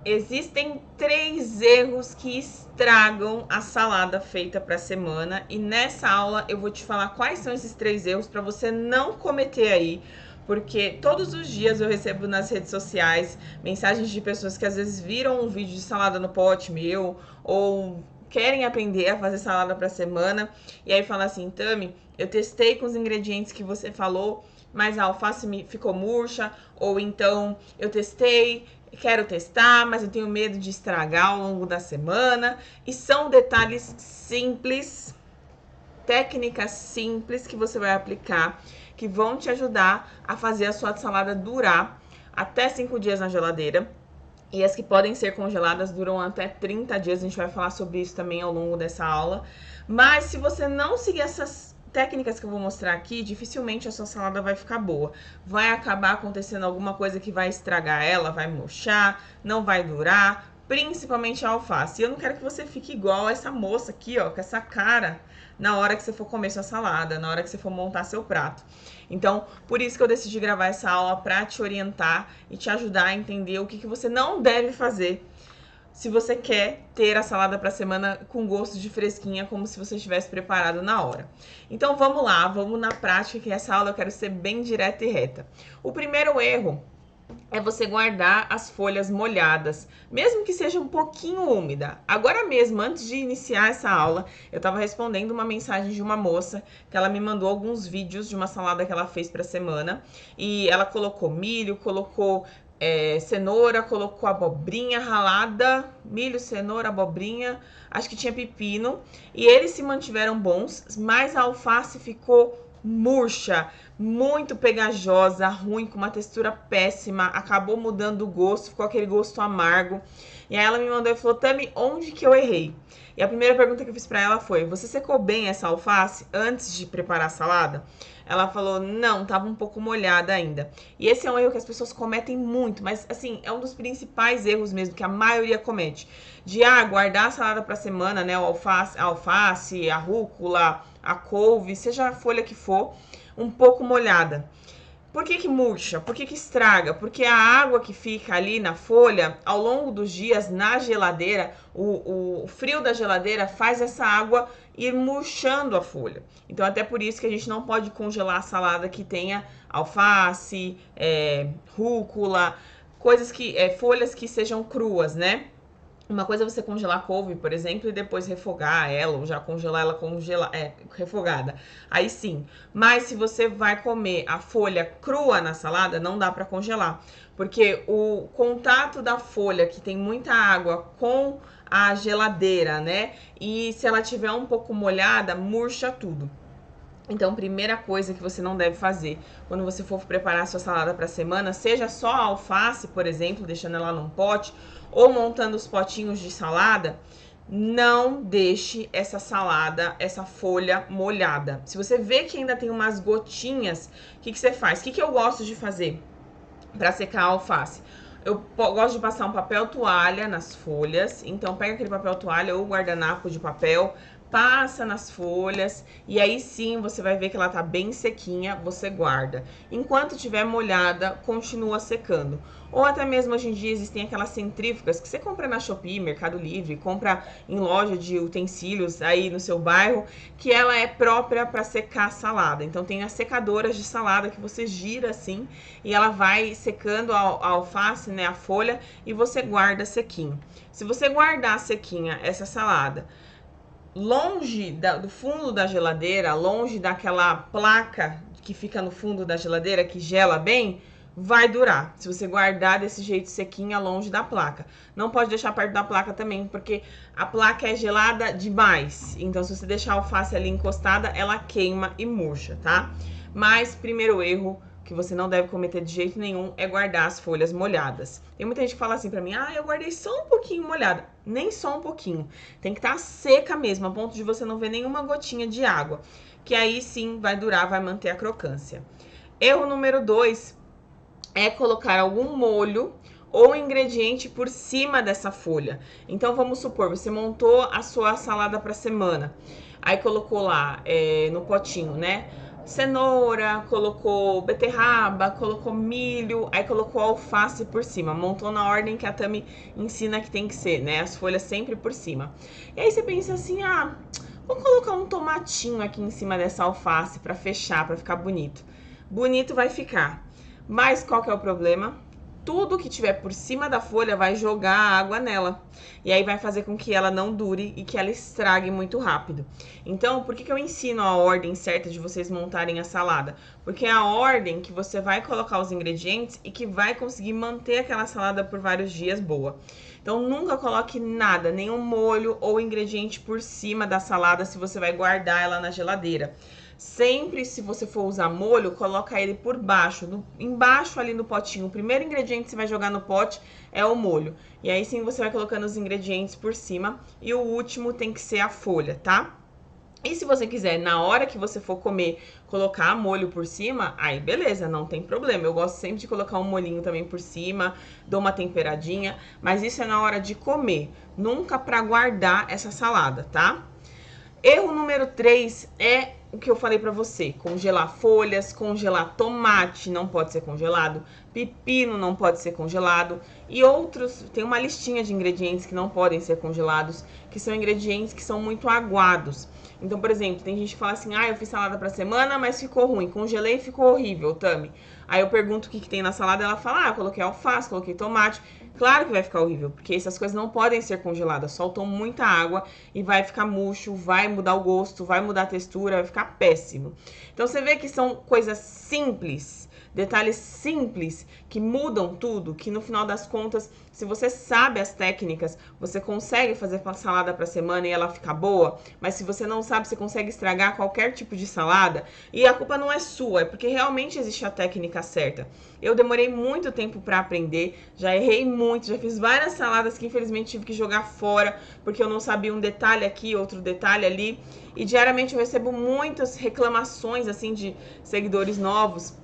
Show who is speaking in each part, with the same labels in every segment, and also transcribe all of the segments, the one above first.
Speaker 1: Existem 3 erros que estragam a salada feita para a semana e nessa aula eu vou te falar quais são esses 3 erros para você não cometer aí, porque todos os dias eu recebo nas redes sociais mensagens de pessoas que às vezes viram um vídeo de salada no pote meu ou querem aprender a fazer salada para a semana e aí falam assim: Tami, eu testei com os ingredientes que você falou, mas a alface ficou murcha, ou então eu testei, quero testar, mas eu tenho medo de estragar ao longo da semana. E são detalhes simples, técnicas simples que você vai aplicar, que vão te ajudar a fazer a sua salada durar até 5 dias na geladeira. E as que podem ser congeladas duram até 30 dias. A gente vai falar sobre isso também ao longo dessa aula. Mas se você não seguir essas técnicas que eu vou mostrar aqui, dificilmente a sua salada vai ficar boa. Vai acabar acontecendo alguma coisa que vai estragar ela, vai murchar, não vai durar, principalmente a alface. E eu não quero que você fique igual a essa moça aqui, ó, com essa cara na hora que você for comer sua salada, na hora que você for montar seu prato. Então, por isso que eu decidi gravar essa aula para te orientar e te ajudar a entender o que você não deve fazer se você quer ter a salada para a semana com gosto de fresquinha, como se você estivesse preparado na hora. Então vamos lá, vamos na prática, que essa aula eu quero ser bem direta e reta. O primeiro erro é você guardar as folhas molhadas, mesmo que seja um pouquinho úmida. Agora mesmo, antes de iniciar essa aula, eu estava respondendo uma mensagem de uma moça que ela me mandou alguns vídeos de uma salada que ela fez para a semana e ela colocou milho, colocou cenoura, colocou abobrinha ralada, milho, cenoura, abobrinha, acho que tinha pepino, e eles se mantiveram bons, mas a alface ficou murcha, muito pegajosa, ruim, com uma textura péssima, acabou mudando o gosto, ficou aquele gosto amargo. E aí ela me mandou e falou: Tami, onde que eu errei? E a primeira pergunta que eu fiz pra ela foi: você secou bem essa alface antes de preparar a salada? Ela falou: não, tava um pouco molhada ainda. E esse é um erro que as pessoas cometem muito, mas assim, é um dos principais erros mesmo que a maioria comete. De guardar a salada pra semana, né? A alface, a rúcula, a couve, seja a folha que for, um pouco molhada. Por que murcha? Por que estraga? Porque a água que fica ali na folha, ao longo dos dias na geladeira, o frio da geladeira faz essa água ir murchando a folha. Então, até por isso que a gente não pode congelar a salada que tenha alface, rúcula, coisas que, folhas que sejam cruas, né? Uma coisa é você congelar a couve, por exemplo, e depois refogar ela, ou já congelar ela refogada. Aí sim. Mas se você vai comer a folha crua na salada, não dá para congelar. Porque o contato da folha, que tem muita água, com a geladeira, né? E se ela tiver um pouco molhada, murcha tudo. Então, primeira coisa que você não deve fazer quando você for preparar a sua salada para a semana, seja só a alface, por exemplo, deixando ela num pote, ou montando os potinhos de salada, não deixe essa salada, essa folha molhada. Se você vê que ainda tem umas gotinhas, o que você faz? O que eu gosto de fazer para secar a alface? Eu gosto de passar um papel toalha nas folhas, então pega aquele papel toalha ou guardanapo de papel, passa nas folhas e aí sim você vai ver que ela tá bem sequinha, você guarda. Enquanto tiver molhada, continua secando. Ou até mesmo hoje em dia existem aquelas centrífugas que você compra na Shopee, Mercado Livre, compra em loja de utensílios aí no seu bairro, que ela é própria para secar a salada. Então tem as secadoras de salada que você gira assim e ela vai secando a alface, né, a folha, e você guarda sequinho. Se você guardar sequinha essa salada longe do fundo da geladeira, longe daquela placa que fica no fundo da geladeira que gela bem, vai durar. Se você guardar desse jeito sequinha longe da placa. Não pode deixar perto da placa também, porque a placa é gelada demais. Então, se você deixar a alface ali encostada, ela queima e murcha, tá? Mas, primeiro erro que você não deve cometer de jeito nenhum é guardar as folhas molhadas. Tem muita gente que fala assim pra mim: eu guardei só um pouquinho molhada. Nem só um pouquinho. Tem que estar seca mesmo, a ponto de você não ver nenhuma gotinha de água. Que aí sim vai durar, vai manter a crocância. Erro número 2 é colocar algum molho ou ingrediente por cima dessa folha. Então vamos supor, você montou a sua salada para semana. Aí colocou lá no potinho, né? cenoura, colocou beterraba, colocou milho, aí colocou alface por cima. Montou na ordem que a Tami ensina que tem que ser, né? As folhas sempre por cima. E aí você pensa assim, ah, vou colocar um tomatinho aqui em cima dessa alface pra fechar, pra ficar bonito. Bonito vai ficar. Mas qual que é o problema? Tudo que tiver por cima da folha vai jogar água nela. E aí vai fazer com que ela não dure e que ela estrague muito rápido. Então, por que eu ensino a ordem certa de vocês montarem a salada? Porque é a ordem que você vai colocar os ingredientes e que vai conseguir manter aquela salada por vários dias boa. Então, nunca coloque nada, nenhum molho ou ingrediente por cima da salada se você vai guardar ela na geladeira. Sempre, se você for usar molho, coloca ele por baixo, embaixo ali no potinho. O primeiro ingrediente que você vai jogar no pote é o molho. E aí sim você vai colocando os ingredientes por cima. E o último tem que ser a folha, tá? E se você quiser, na hora que você for comer, colocar molho por cima, aí beleza, não tem problema. Eu gosto sempre de colocar um molhinho também por cima, dou uma temperadinha. Mas isso é na hora de comer, nunca pra guardar essa salada, tá? Erro número 3 é o que eu falei pra você, congelar folhas, congelar tomate, não pode ser congelado, pepino não pode ser congelado e outros, tem uma listinha de ingredientes que não podem ser congelados, que são ingredientes que são muito aguados. Então, por exemplo, tem gente que fala assim, ah, eu fiz salada pra semana, mas ficou ruim, congelei e ficou horrível, Tami. Aí eu pergunto o que tem na salada, ela fala, ah, eu coloquei alface, coloquei tomate. Claro que vai ficar horrível, porque essas coisas não podem ser congeladas, soltam muita água e vai ficar murcho, vai mudar o gosto, vai mudar a textura, vai ficar péssimo. Então você vê que são coisas simples, detalhes simples que mudam tudo, que no final das contas, se você sabe as técnicas, você consegue fazer uma salada para semana e ela ficar boa, mas se você não sabe, você consegue estragar qualquer tipo de salada e a culpa não é sua, é porque realmente existe a técnica certa. Eu demorei muito tempo para aprender, já errei muito, já fiz várias saladas que infelizmente tive que jogar fora porque eu não sabia um detalhe aqui, outro detalhe ali, e diariamente eu recebo muitas reclamações assim de seguidores novos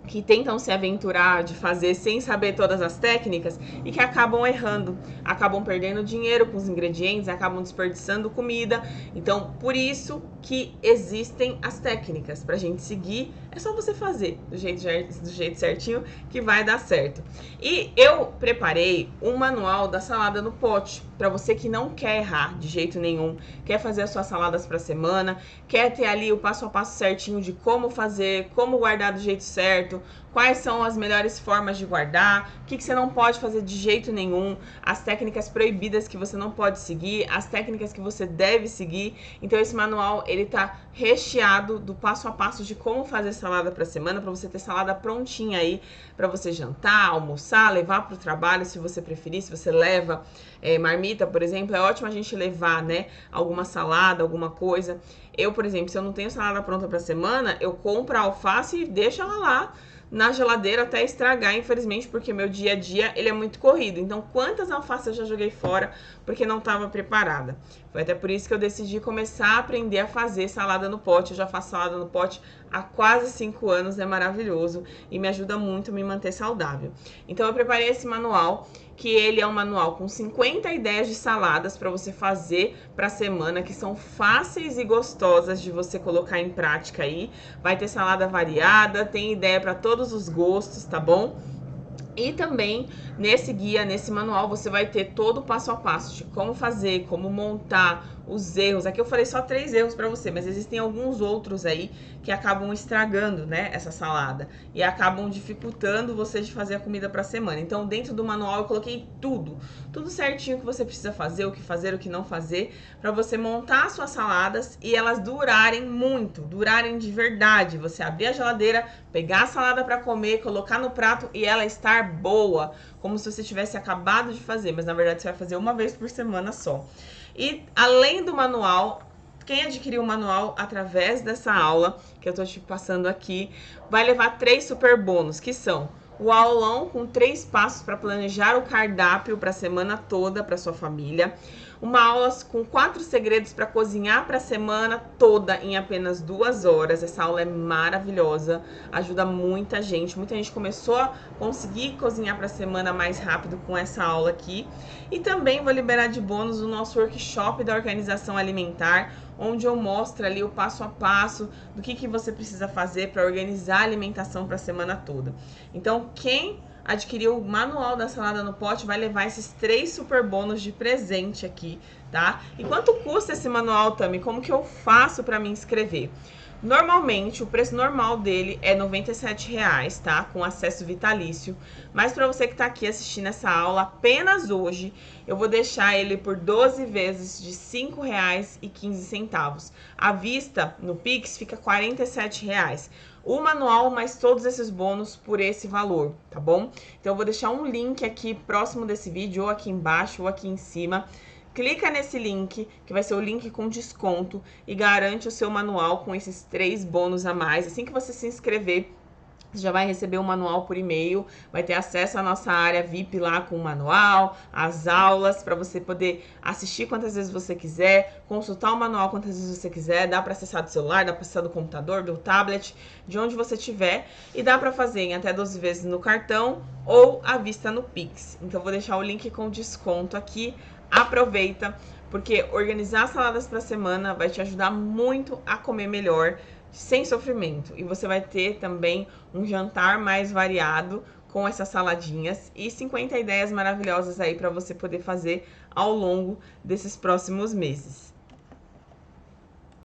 Speaker 1: que tentam se aventurar de fazer sem saber todas as técnicas e que acabam errando, acabam perdendo dinheiro com os ingredientes, acabam desperdiçando comida. Então, por isso que existem as técnicas pra gente seguir. É só você fazer do jeito certinho que vai dar certo. E eu preparei um manual da salada no pote para você que não quer errar de jeito nenhum, quer fazer as suas saladas para semana, quer ter ali o passo a passo certinho de como fazer, como guardar do jeito certo, quais são as melhores formas de guardar, o que você não pode fazer de jeito nenhum, as técnicas proibidas que você não pode seguir, as técnicas que você deve seguir. Então esse manual, ele tá recheado do passo a passo de como fazer salada para semana, para você ter salada prontinha aí, para você jantar, almoçar, levar para o trabalho, se você preferir, se você leva marmita, por exemplo, é ótimo a gente levar, né, alguma salada, alguma coisa. Eu, por exemplo, se eu não tenho salada pronta para semana, eu compro a alface e deixo ela lá na geladeira até estragar, infelizmente, porque meu dia a dia ele é muito corrido. Então, quantas alfaces eu já joguei fora porque não estava preparada? Foi até por isso que eu decidi começar a aprender a fazer salada no pote. Eu já faço salada no pote há quase 5 anos, é maravilhoso e me ajuda muito a me manter saudável. Então, eu preparei esse manual, que ele é um manual com 50 ideias de saladas para você fazer para a semana, que são fáceis e gostosas de você colocar em prática aí. Vai ter salada variada, tem ideia para todos os gostos, tá bom? E também, nesse guia, nesse manual, você vai ter todo o passo a passo de como fazer, como montar, os erros. Aqui eu falei só 3 erros para você, mas existem alguns outros aí que acabam estragando, né, essa salada. E acabam dificultando você de fazer a comida para a semana. Então, dentro do manual eu coloquei tudo certinho que você precisa fazer, o que não fazer, para você montar as suas saladas e elas durarem muito, durarem de verdade. Você abrir a geladeira, pegar a salada para comer, colocar no prato e ela estar boa, como se você tivesse acabado de fazer, mas na verdade você vai fazer uma vez por semana só. E além do manual, quem adquirir o manual através dessa aula que eu tô te passando aqui, vai levar 3 super bônus, que são o aulão com 3 passos para planejar o cardápio para a semana toda para sua família, Uma aula com 4 segredos para cozinhar para a semana toda em apenas 2 horas. Essa aula é maravilhosa, ajuda muita gente começou a conseguir cozinhar para a semana mais rápido com essa aula aqui. E também vou liberar de bônus o nosso workshop da organização alimentar, onde eu mostro ali o passo a passo do que você precisa fazer para organizar a alimentação para a semana toda. Então, quem adquiriu o manual da salada no pote vai levar esses 3 super bônus de presente aqui, tá? E quanto custa esse manual, Tami? Como que eu faço para me inscrever? Normalmente, o preço normal dele é R$ 97,00, tá? Com acesso vitalício. Mas para você que está aqui assistindo essa aula apenas hoje, eu vou deixar ele por 12 vezes de R$ 5,15. À vista, no Pix, fica R$ 47,00. O manual, mais todos esses bônus por esse valor, tá bom? Então, eu vou deixar um link aqui próximo desse vídeo, ou aqui embaixo, ou aqui em cima. Clica nesse link, que vai ser o link com desconto, e garante o seu manual com esses 3 bônus a mais. Assim que você se inscrever, você já vai receber o manual por e-mail, vai ter acesso à nossa área VIP lá com o manual, as aulas, para você poder assistir quantas vezes você quiser, consultar o manual quantas vezes você quiser, dá para acessar do celular, dá para acessar do computador, do tablet, de onde você tiver, e dá para fazer em até 12 vezes no cartão ou à vista no Pix. Então, eu vou deixar o link com desconto aqui, aproveita, porque organizar saladas para a semana vai te ajudar muito a comer melhor, sem sofrimento. E você vai ter também um jantar mais variado com essas saladinhas e 50 ideias maravilhosas aí para você poder fazer ao longo desses próximos meses.